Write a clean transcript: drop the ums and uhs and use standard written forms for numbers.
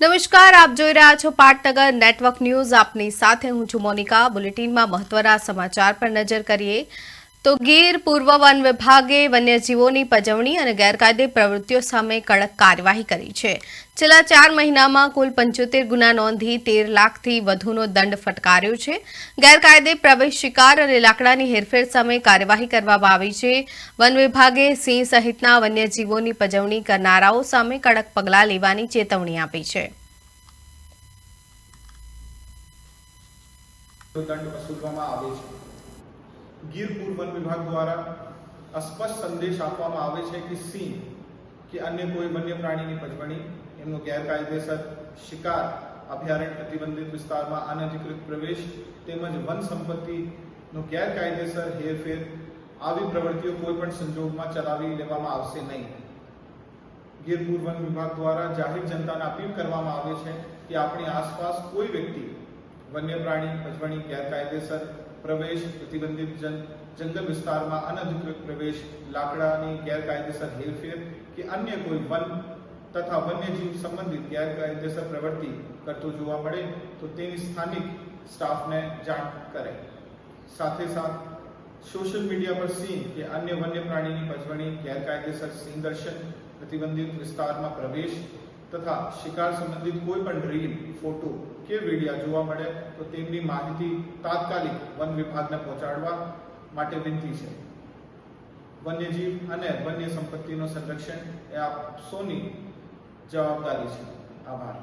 નમસ્કાર, આપ જોઈ રહ્યા છો પાટનગર નેટવર્ક ન્યૂઝ. આપની સાથે હું છું મોનિકા. બુલેટિનમાં મહત્વના સમાચાર પર નજર કરીએ તો ગીર પૂર્વ વન વિભાગે વન્યજીવોની પજવણી અને ગેરકાયદે પ્રવૃત્તિઓ સામે કડક કાર્યવાહી કરી છે. છેલ્લા 4 મહિનામાં કુલ 75 ગુના નોંધી 13 લાખથી વધુનો દંડ ફટકાર્યો છે. ગેરકાયદે પ્રવેશ, શિકાર અને લાકડાની હેરફેર સામે કાર્યવાહી કરવામાં આવી છે. વન વિભાગે સિંહ સહિતના વન્યજીવોની પજવણી કરનારાઓ સામે કડક પગલાં લેવાની ચેતવણી આપી છે. दंड वसूलવામાં આવે છે. ગીર પૂર્વ વન વિભાગ દ્વારા સ્પષ્ટ સંદેશ આપવામાં આવે છે કે સિંહ કે અન્ય કોઈ વન્ય પ્રાણીની પજવણી, એમનો ગેરકાયદેસર શિકાર, અભયારણ્ય પ્રતિબંધિત વિસ્તારમાં અનધિકૃત પ્રવેશ તેમજ વન સંપત્તિનો ગેરકાયદેસર હેરફેર આવી પ્રવૃત્તિઓ કોઈ પણ સંજોગમાં ચલાવી લેવામાં આવશે નહીં. ગીર પૂર્વ વન વિભાગ દ્વારા જાહેર જનતાને અપીલ કરવામાં આવે છે કે આપણી આસપાસ કોઈ વ્યક્તિ વન્ય પ્રાણી પજવણી, ગેરકાયદેસર પ્રવેશ, પ્રતિબંધિત જંગલ વિસ્તારમાં અનધિકૃત પ્રવેશ, લાકડાની ગેરકાયદેસર હેરફેર કે અન્ય કોઈ વન તથા વન્યજીવ સંબંધિત ગેરકાયદેસર પ્રવૃત્તિ કરતો જોવા મળે તો તેની સ્થાનિક સ્ટાફને જાણ કરે. સાથે સોશિયલ મીડિયા પર સિંહ કે અન્ય વન્ય પ્રાણીની પજવણી, ગેરકાયદેસર સિંહ દર્શન, પ્રતિબંધિત વિસ્તારમાં પ્રવેશ તથા શિકાર સંબંધિત કોઈ પણ રીલ, ફોટો કે વિડીયો જોવા મળે તો તેમની માહિતી તાત્કાલિક વન વિભાગને પહોંચાડવા માટે વિનંતી છે. વન્યજીવ અને વન્ય સંપત્તિનું સંરક્ષણ એ આપ સૌની જવાબદારી છે. આભાર.